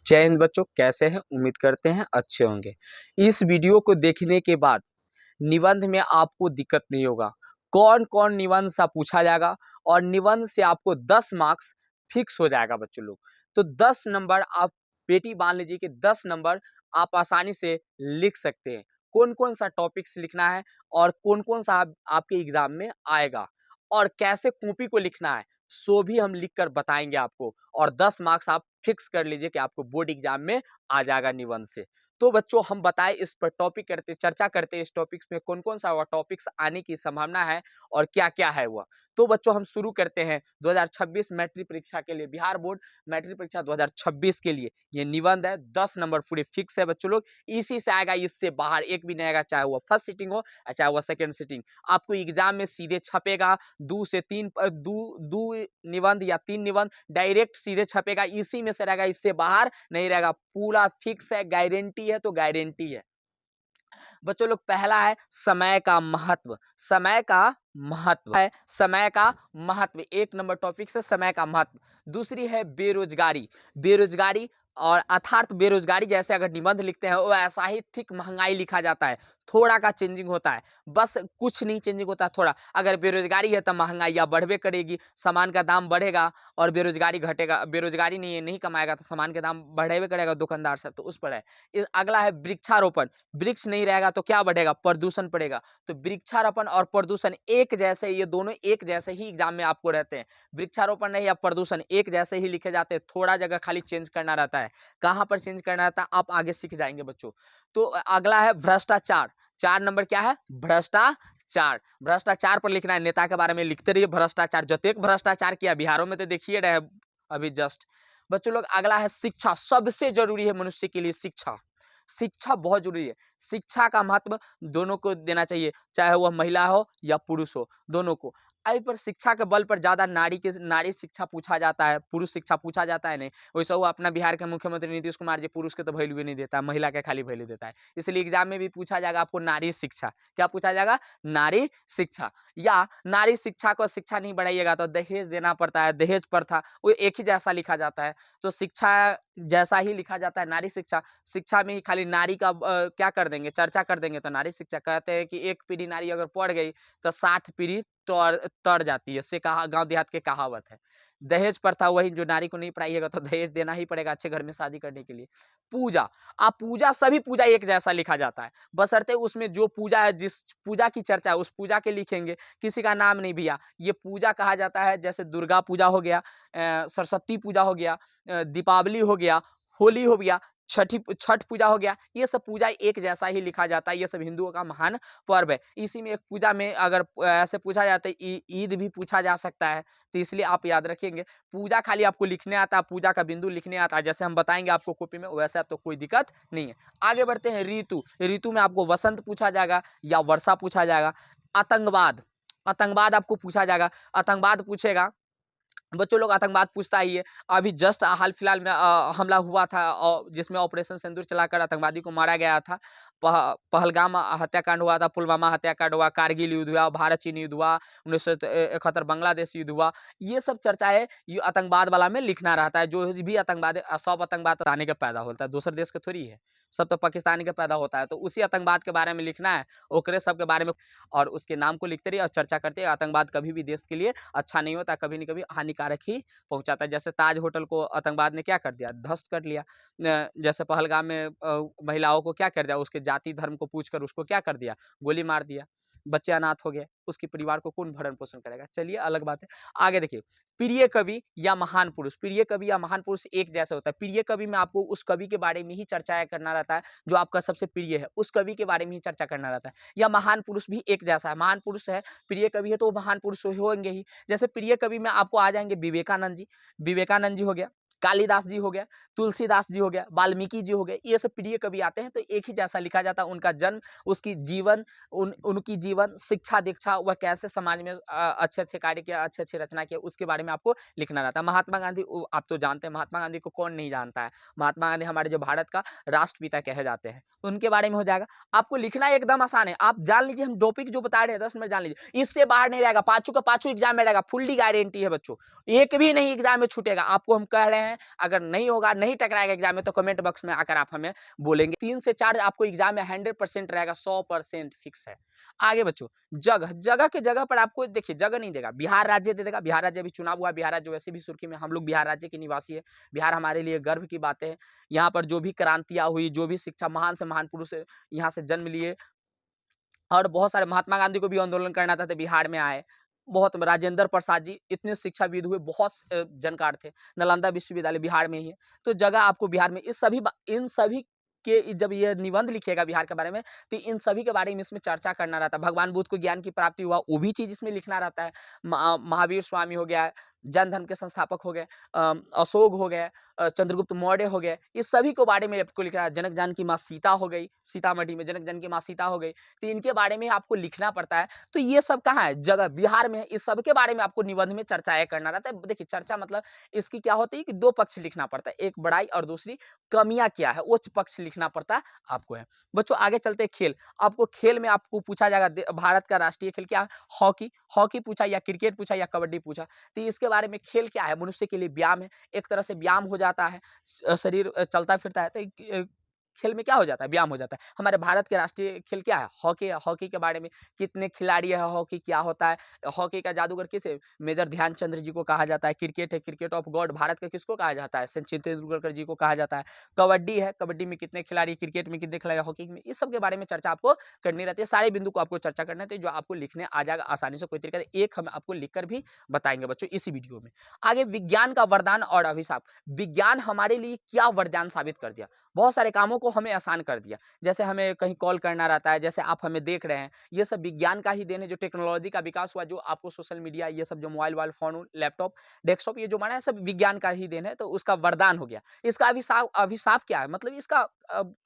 जय हिंद बच्चों, कैसे हैं? उम्मीद करते हैं अच्छे होंगे। इस वीडियो को देखने के बाद निबंध में आपको दिक्कत नहीं होगा। कौन कौन निबंध सा पूछा जाएगा और निबंध से आपको 10 मार्क्स फिक्स हो जाएगा बच्चों लोग। तो 10 नंबर आप पेटी बांध लीजिए कि 10 नंबर आप आसानी से लिख सकते हैं। कौन कौन सा टॉपिक्स लिखना है और कौन कौन सा आपके एग्जाम में आएगा और कैसे कॉपी को लिखना है, सो भी हम लिख कर बताएंगे आपको। और 10 मार्क्स आप फिक्स कर लीजिए कि आपको बोर्ड एग्जाम में आ जाएगा निबंध से। तो बच्चों, हम बताएं इस पर टॉपिक करते चर्चा करते हैं, इस टॉपिक्स में कौन कौन सा टॉपिक्स आने की संभावना है और क्या क्या है वह। तो बच्चों, हम शुरू करते हैं 2026 मैट्रिक परीक्षा के लिए। बिहार बोर्ड मैट्रिक परीक्षा 2026 के लिए ये निबंध है। 10 नंबर पूरे फिक्स है बच्चों लोग। इसी से आएगा, इससे बाहर एक भी नहीं आएगा, चाहे वह फर्स्ट सिटिंग हो चाहे वह सेकेंड सिटिंग। आपको एग्जाम में सीधे छपेगा। 2 से 3 दो निबंध या 3 निबंध डायरेक्ट सीधे छपेगा, इसी में से रहेगा, इससे बाहर नहीं रहेगा। पूरा फिक्स है, गारंटी है, तो गारंटी है बच्चों लोग। पहला है समय का महत्व। समय का महत्व है, समय का महत्व 1 नंबर टॉपिक से समय का महत्व। दूसरी है बेरोजगारी। बेरोजगारी और अर्थात बेरोजगारी जैसे अगर निबंध लिखते हैं वो ऐसा ही ठीक महंगाई लिखा जाता है, थोड़ा का चेंजिंग होता है, बस कुछ नहीं चेंजिंग होता, थोड़ा। अगर बेरोजगारी है तो महंगाई या बढ़वे करेगी, सामान का दाम बढ़ेगा और बेरोजगारी घटेगा। बेरोजगारी नहीं है, नहीं कमाएगा तो सामान के दाम बढ़ेवे करेगा दुकानदार सब, तो उस पर है। अगला है वृक्षारोपण। वृक्ष नहीं रहेगा तो क्या बढ़ेगा? प्रदूषण बढ़ेगा। तो वृक्षारोपण और प्रदूषण एक जैसे, ये दोनों एक जैसे ही एग्जाम में आपको रहते हैं। वृक्षारोपण नहीं या प्रदूषण एक जैसे ही लिखे जाते हैं, थोड़ा जगह खाली चेंज करना रहता है। कहां पर चेंज करना रहता है आप आगे सीख जाएंगे बच्चों। तो अगला है भ्रष्टाचार। 4 नंबर क्या है? भ्रष्टाचार। भ्रष्टाचार पर लिखना है, नेता के बारे में लिखते रहिए। भ्रष्टाचार, जतेक भ्रष्टाचार किया बिहारों में तो देखिए रहे अभी जस्ट बच्चों लोग। अगला है शिक्षा। सबसे जरूरी है मनुष्य के लिए शिक्षा। शिक्षा बहुत जरूरी है। शिक्षा का महत्व दोनों को देना चाहिए, चाहे वह महिला हो या पुरुष हो, दोनों को। आई पर शिक्षा के बल पर ज्यादा नारी शिक्षा पूछा जाता है, पुरुष शिक्षा पूछा जाता है नहीं। वैसा वो अपना बिहार के मुख्यमंत्री नीतीश कुमार जी पुरुष के तो वैल्यू भी नहीं देता है, महिला के खाली वैल्यू देता है। इसलिए एग्जाम में भी पूछा जाएगा आपको नारी शिक्षा। क्या पूछा जाएगा? नारी शिक्षा। या नारी शिक्षा को शिक्षा नहीं बढ़ाइएगा तो दहेज देना पड़ता है, दहेज प्रथा, वो एक ही जैसा लिखा जाता है। तो शिक्षा जैसा ही लिखा जाता है, नारी शिक्षा। शिक्षा में ही खाली नारी का क्या कर देंगे, चर्चा कर देंगे तो नारी शिक्षा। कहते हैं कि एक पीढ़ी नारी अगर पढ़ गई तो 60 पीढ़ी तर जाती है, से कहा गांव देहात के कहावत है। दहेज प्रथा, वही जो नारी को नहीं पढ़ाइएगा तो दहेज देना ही पड़ेगा अच्छे घर में शादी करने के लिए। पूजा, आप पूजा, सभी पूजा एक जैसा लिखा जाता है, बशर्ते उसमें जो पूजा है, जिस पूजा की चर्चा है उस पूजा के लिखेंगे, किसी का नाम नहीं भैया। ये पूजा कहा जाता है, जैसे दुर्गा पूजा हो गया, सरस्वती पूजा हो गया, दीपावली हो गया, होली हो गया, छठ पूजा हो गया। ये सब पूजा एक जैसा ही लिखा जाता है, ये सब हिंदुओं का महान पर्व है। इसी में एक पूजा में अगर ऐसे पूछा जाता है, ईद भी पूछा जा सकता है, तो इसलिए आप याद रखेंगे। पूजा खाली आपको लिखने आता है, पूजा का बिंदु लिखने आता है, जैसे हम बताएंगे आपको कॉपी में, वैसे आप तो कोई दिक्कत नहीं है। आगे बढ़ते हैं ऋतु। ऋतु में आपको वसंत पूछा जाएगा या वर्षा पूछा जाएगा। आतंकवाद, आतंकवाद आपको पूछा जाएगा। आतंकवाद पूछेगा बच्चों लोग, आतंकवाद पूछता ही है। अभी जस्ट हाल फिलहाल में हमला हुआ था जिसमें ऑपरेशन सिंदूर चलाकर आतंकवादी को मारा गया था। पहलगाम हत्याकांड हुआ था, पुलवामा हत्याकांड हुआ, कारगिल युद्ध हुआ, भारत चीन युद्ध हुआ, 1971 बांग्लादेश युद्ध हुआ। ये सब चर्चा है, ये आतंकवाद वाला में लिखना रहता है। जो भी आतंकवाद, सब आतंकवाद पाकिस्तान के पैदा होता है, दूसरे देश के थोड़ी है, सब तो पाकिस्तान के पैदा होता है। तो उसी आतंकवाद के बारे में लिखना है, ओकरे सब के बारे में, और उसके नाम को लिखते रहिए और चर्चा करते हैं। आतंकवाद कभी भी देश के लिए अच्छा नहीं होता, कभी न कभी हानिकारक ही पहुंचाता है। जैसे ताज होटल को आतंकवाद ने क्या कर दिया? ध्वस्त कर लिया। जैसे पहलगाम में महिलाओं को क्या कर दिया? उसके जाति धर्म को पूछकर उसको क्या कर दिया? गोली मार दिया। बच्चे अनाथ हो गए, उसके परिवार को कौन भरण पोषण करेगा? चलिए, अलग बात है। आगे देखिए, प्रिय कवि या महान पुरुष। प्रिय कवि या महान पुरुष एक जैसा होता है। प्रिय कवि में आपको उस कवि के बारे में ही चर्चा करना रहता है जो आपका सबसे प्रिय है, उस कवि के बारे में ही चर्चा करना रहता है। या महान पुरुष भी एक जैसा है, महान पुरुष है, प्रिय कवि है, तो वो महान पुरुष होंगे ही। जैसे प्रिय कवि में आपको आ जाएंगे विवेकानंद जी। विवेकानंद जी हो गया, कालिदास जी हो गया, तुलसीदास जी हो गया, वाल्मीकि जी हो गए। ये सब प्रिय कवि आते हैं, तो एक ही जैसा लिखा जाता है। उनका जन्म, उसकी जीवन, उनकी जीवन, शिक्षा दीक्षा, वह कैसे समाज में अच्छे अच्छे कार्य किया, अच्छे अच्छे रचना किया, उसके बारे में आपको लिखना रहता है। महात्मा गांधी, आप तो जानते हैं, महात्मा गांधी को कौन नहीं जानता है? महात्मा गांधी हमारे जो भारत का राष्ट्रपिता कहे जाते हैं, उनके बारे में हो जाएगा। आपको लिखना एकदम आसान है, आप जान लीजिए, हम टॉपिक जो बता रहे हैं 10 मिनट जान लीजिए, इससे बाहर नहीं रहेगा। पांचों का पांचों एग्जाम में रहेगा, फुल्ली गारंटी है बच्चों, एक भी नहीं एग्जाम में छूटेगा। आपको हम कह रहे हैं हैं, अगर नहीं होगा, नहीं टकराएगा एग्जाम में तो कमेंट बॉक्स में आकर आप हमें बोलेंगे। 3 से 4 आपको एग्जाम में 100% रहेगा, 100% फिक्स है। आगे बच्चों, जगह के जगह पर आपको देखिए जगह नहीं देगा, बिहार राज्य दे देगा। बिहार राज्य अभी चुनाव हुआ, बिहार राज्य वैसे भी सुर्खी में, हम लोग बिहार राज्य के निवासी है, बिहार हमारे लिए गर्व की बात है। यहाँ पर जो भी क्रांतियां हुई, जो भी शिक्षा, महान से महान पुरुष यहाँ से जन्म लिए, और बहुत सारे महात्मा गांधी को भी आंदोलन करना था तो बिहार में आए। बहुत राजेंद्र प्रसाद जी इतने शिक्षाविद हुए, बहुत जानकार थे। नालंदा विश्वविद्यालय बिहार में ही है, तो जगह आपको बिहार में इन सभी के जब ये निबंध लिखिएगा बिहार के बारे में, तो इन सभी के बारे में इसमें चर्चा करना रहता है। भगवान बुद्ध को ज्ञान की प्राप्ति हुआ, वो भी चीज इसमें लिखना रहता है। महावीर स्वामी हो गया, जैन धर्म के संस्थापक हो गए, अशोक हो गए, चंद्रगुप्त मौर्य हो गए, इस सभी को बारे में आपको लिखना है। जनक जान की माँ सीता हो गई, सीतामढ़ी में जनक जान की माँ सीता हो गई, तो इनके बारे में आपको लिखना पड़ता है। तो ये सब कहाँ है, जगह बिहार में है। इस सब के बारे में आपको निबंध में चर्चाएं करना रहता है। देखिए चर्चा मतलब इसकी क्या होती है कि दो पक्ष लिखना पड़ता है, एक बड़ाई और दूसरी कमियां क्या है, वो पक्ष लिखना पड़ता है आपको है। बच्चों आगे चलते हैं, खेल। आपको खेल में आपको पूछा जाएगा भारत का राष्ट्रीय खेल क्या है, हॉकी। हॉकी पूछा या क्रिकेट पूछा या कबड्डी पूछा, तो इसके बारे में खेल क्या है, मनुष्य के लिए व्यायाम है, एक तरह से व्यायाम हो जाता है, शरीर चलता फिरता है, तो खेल में क्या हो जाता है, व्यायाम हो जाता है। हमारे भारत के राष्ट्रीय खेल क्या है, हॉकी है। हॉकी के बारे में कितने खिलाड़ी है, हॉकी क्या होता है, हॉकी का जादूगर किसे, मेजर ध्यानचंद्र जी को कहा जाता है। क्रिकेट है, क्रिकेट ऑफ गॉड भारत का किसको कहा जाता है, सचिन तेंदुलकर जी को कहा जाता है। कबड्डी है, कबड्डी में कितने खिलाड़ी, क्रिकेट में कितने खिलाड़ी, हॉकी में, इस सब के बारे में चर्चा आपको करनी रहती है। सारे बिंदु को आपको चर्चा करना है, जो आपको लिखने आ जाएगा आसानी से, कोई तरीका एक हम आपको लिखकर भी बताएंगे बच्चों इसी वीडियो में। आगे, विज्ञान का वरदान और अभिशाप। विज्ञान हमारे लिए क्या वरदान साबित कर दिया, बहुत सारे कामों को हमें आसान कर दिया। जैसे हमें कहीं कॉल करना रहता है, जैसे आप हमें देख रहे हैं, ये सब विज्ञान का ही देन है। जो टेक्नोलॉजी का विकास हुआ, जो आपको सोशल मीडिया, ये सब जो मोबाइल फोन, लैपटॉप, डेस्कटॉप, ये जो माना है सब विज्ञान का ही देन है, तो उसका वरदान हो गया। इसका अभिशाप, अभिशाप क्या है, मतलब इसका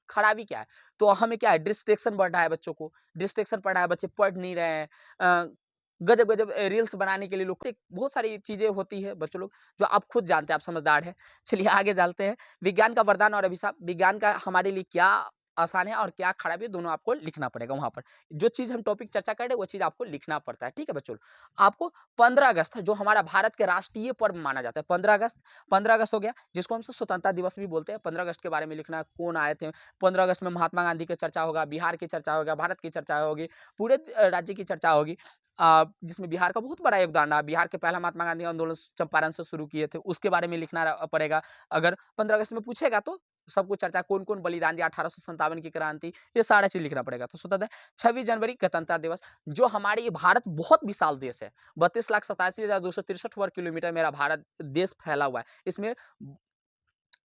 खराबी क्या है, तो हमें क्या है, डिस्ट्रैक्शन बढ़ रहा है, बच्चों को डिस्ट्रैक्शन पड़ रहा है, बच्चे पढ़ नहीं रहे हैं। गजब गजब रील्स बनाने के लिए लोग, बहुत सारी चीजें होती है बच्चों लोग, जो आप खुद जानते हैं, आप समझदार हैं। चलिए आगे चलते हैं। विज्ञान का वरदान और अभिशाप। विज्ञान का हमारे लिए क्या आसान है और क्या खराब है, दोनों आपको लिखना पड़ेगा। वहां पर जो चीज हम टॉपिक चर्चा कर रहे हैं, वो चीज आपको लिखना पड़ता है, ठीक है बच्चों। आपको 15 अगस्त जो हमारा भारत के राष्ट्रीय पर्व माना जाता है, 15 अगस्त, 15 अगस्त हो गया, जिसको हम स्वतंत्रता दिवस भी बोलते हैं। 15 अगस्त के बारे में लिखना, कौन आए थे 15 अगस्त में, महात्मा गांधी की चर्चा होगा, बिहार की चर्चा होगा, भारत की चर्चा होगी, पूरे राज्य की चर्चा होगी, जिसमें बिहार का बहुत बड़ा योगदान रहा। बिहार के पहला महात्मा गांधी आंदोलन चंपारण से शुरू किए थे, उसके बारे में लिखना पड़ेगा। अगर 15 अगस्त में पूछेगा तो सब कुछ चर्चा, कौन कौन बलिदान दिया, 1857 की क्रांति, ये सारा चीज लिखना पड़ेगा। तो स्वतंत्र 26 जनवरी गणतंत्र दिवस। जो हमारे ये भारत बहुत विशाल देश है, 32,87,263 वर्ग किलोमीटर मेरा भारत देश फैला हुआ है। इसमें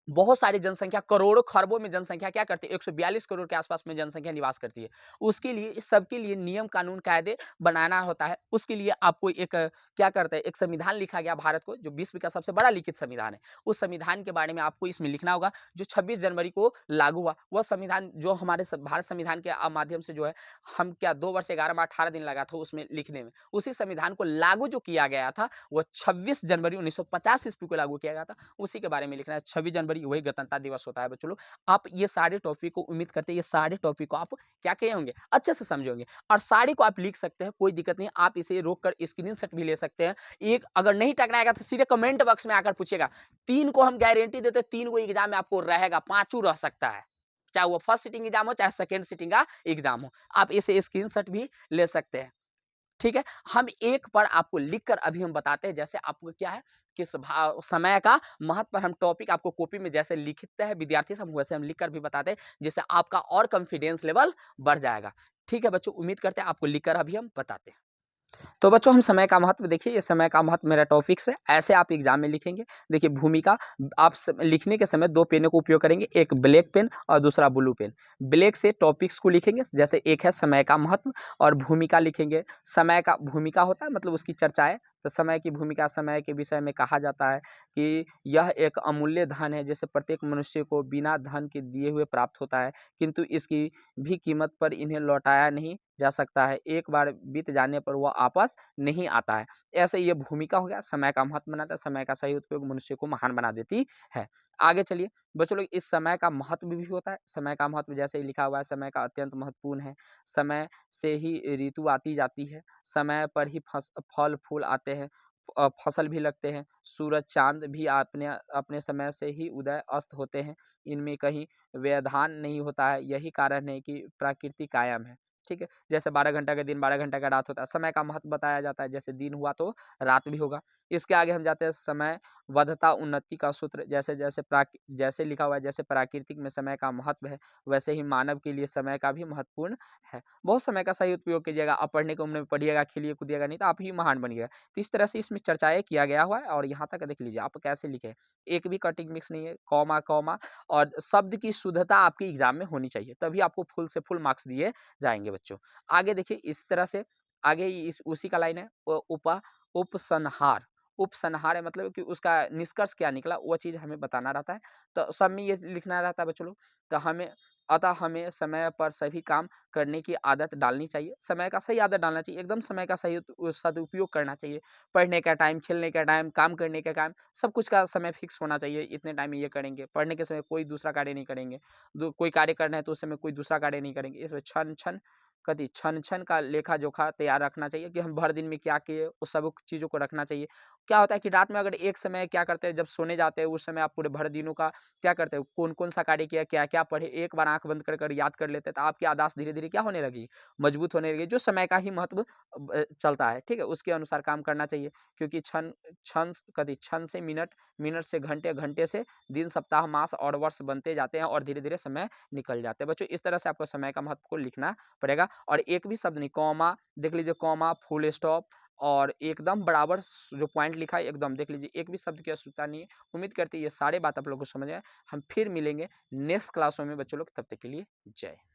बहुत सारी जनसंख्या, करोड़ों खरबों में जनसंख्या क्या करती है, 142 करोड़ के आसपास में जनसंख्या निवास करती है। उसके लिए, सबके लिए नियम कानून कायदे बनाना होता है। उसके लिए आपको एक क्या करते हैं, एक संविधान लिखा गया भारत को, जो विश्व का सबसे बड़ा लिखित संविधान है। उस संविधान के बारे में आपको इसमें लिखना होगा, जो 26 जनवरी को लागू हुआ। वह संविधान जो हमारे भारत संविधान के माध्यम से जो है, हम क्या 2 वर्ष 11 माह 18 दिन लगा था उसमें लिखने में। उसी संविधान को लागू जो किया गया था, वो 26 जनवरी 1950 ईस्वी को लागू किया गया था। उसी के बारे में लिखना है। 26 जनवरी वही गणतंत्र दिवस होता है बच्चों लोग। आप ये सारे टॉपिक को, उम्मीद करते हैं ये सारे टॉपिक को आप क्या कहे होंगे, अच्छे से समझे होंगे, और सारे को आप लिख सकते हैं, कोई दिक्कत नहीं। आप इसे रोक कर स्क्रीनशॉट भी ले सकते हैं। एक अगर नहीं टकराएगा तो सीधे कमेंट बॉक्स में आकर पूछिएगा। 3 को हम गारंटी देते हैं, 3 को एग्जाम में आपको रहेगा, 5 रह सकता है, चाहे वो फर्स्ट सिटिंग एग्जाम हो, चाहे सेकेंड सिटिंग का एग्जाम हो। आप इसे स्क्रीनशॉट भी ले सकते हैं, ठीक है। हम एक पर आपको लिखकर अभी हम बताते हैं, जैसे आपको क्या है, किस समय का महत्व पर हम टॉपिक आपको कॉपी में जैसे लिखते हैं विद्यार्थी से, हम वैसे हम लिखकर भी बताते हैं, जिससे आपका और कॉन्फिडेंस लेवल बढ़ जाएगा। ठीक है बच्चों, उम्मीद करते हैं आपको लिखकर अभी हम बताते हैं। तो बच्चों, हम समय का महत्व देखिए, ये समय का महत्व मेरा टॉपिक्स है, ऐसे आप एग्जाम में लिखेंगे। देखिए भूमिका, आप लिखने के समय 2 पेनों का उपयोग करेंगे, एक ब्लैक पेन और दूसरा ब्लू पेन। ब्लैक से टॉपिक्स को लिखेंगे, जैसे एक है समय का महत्व, और भूमिका लिखेंगे। समय का भूमिका होता है मतलब उसकी चर्चाएं, तो समय की भूमिका, समय के विषय में कहा जाता है कि यह एक अमूल्य धन है, जैसे प्रत्येक मनुष्य को बिना धन के दिए हुए प्राप्त होता है, किंतु इसकी भी कीमत पर इन्हें लौटाया नहीं जा सकता है, एक बार बीत जाने पर वह वापस नहीं आता है। ऐसे ये भूमिका हो गया, समय का महत्व बनाता है, समय का सही उपयोग मनुष्य को महान बना देती है। आगे चलिए बच्चों लोग, इस समय का महत्व भी होता है। समय का महत्व जैसे ही लिखा हुआ है, समय का अत्यंत महत्वपूर्ण है। समय से ही ऋतु आती जाती है, समय पर ही फल फूल आते हैं, फसल भी लगते हैं, सूरज चाँद भी अपने अपने समय से ही उदय अस्त होते हैं, इनमें कहीं व्यवधान नहीं होता है, यही कारण है कि प्रकृति कायम है, ठीक है? जैसे 12 घंटा का दिन, 12 घंटा का रात होता है, समय का महत्व बताया जाता है, जैसे दिन हुआ तो रात भी होगा। इसके आगे हम जाते हैं समय वधता उन्नति का सूत्र, जैसे लिखा हुआ है, जैसे प्राकृतिक में समय का महत्व है, वैसे ही मानव के लिए समय का भी महत्वपूर्ण है। बहुत समय का सही उपयोग कीजिएगा, आप पढ़ने की उम्र में पढ़िएगा, खेलिए कूदिएगा नहीं तो आप ही महान बनिएगा। तो इस तरह से इसमें चर्चाएँ किया गया हुआ है और यहाँ तक देख लीजिए आप कैसे लिखे, एक भी कटिंग मिक्स नहीं है, कॉमा कॉमा और शब्द की शुद्धता आपके एग्जाम में होनी चाहिए, तभी आपको फुल से फुल मार्क्स दिए जाएँगे बच्चों। आगे देखिए इस तरह से आगे इस उसी का लाइन है उपसंहार। उपसंहार है मतलब कि उसका निष्कर्ष क्या निकला वो चीज़ हमें बताना रहता है। तो सब में ये लिखना रहता है बच्चों लोग। तो हमें समय पर सभी काम करने की आदत डालनी चाहिए। समय का सही आदत डालना चाहिए, एकदम समय का सही सदुपयोग करना चाहिए। पढ़ने का टाइम, खेलने का टाइम, काम करने का टाइम, सब कुछ का समय फिक्स होना चाहिए। इतने टाइम में ये करेंगे, पढ़ने के समय कोई दूसरा कार्य नहीं करेंगे। कोई कार्य करना है तो उस समय कोई दूसरा कार्य नहीं करेंगे। इसमें क्षण-क्षण का लेखा-जोखा तैयार रखना चाहिए कि हम भर दिन में क्या किए, उस सब चीज़ों को रखना चाहिए। क्या होता है कि रात में अगर एक समय क्या करते हैं, जब सोने जाते हैं उस समय आप पूरे भर दिनों का क्या करते हो, कौन-कौन सा कार्य किया, क्या-क्या पढ़े, एक बार आँख बंद कर कर याद कर लेते हैं, तो आपकी याददाश्त धीरे-धीरे क्या होने लगी, मजबूत होने लगी, जो समय का ही महत्व चलता है, ठीक है? उसके अनुसार काम करना चाहिए क्योंकि क्षण से मिनट, मिनट से घंटे, घंटे से दिन, सप्ताह, मास और वर्ष बनते जाते हैं और धीरे-धीरे समय निकल जाते हैं। बच्चों इस तरह से आपको समय का महत्व को लिखना पड़ेगा और एक भी शब्द नहीं, कॉमा देख लीजिए, कॉमा, फुल स्टॉप और एकदम बराबर जो पॉइंट लिखा है एकदम देख लीजिए, एक भी शब्द की आवश्यकता नहीं है। उम्मीद करते हैं ये सारे बात आप लोगों को समझ आए। हम फिर मिलेंगे नेक्स्ट क्लासों में बच्चों लोग, तब तक के लिए जय।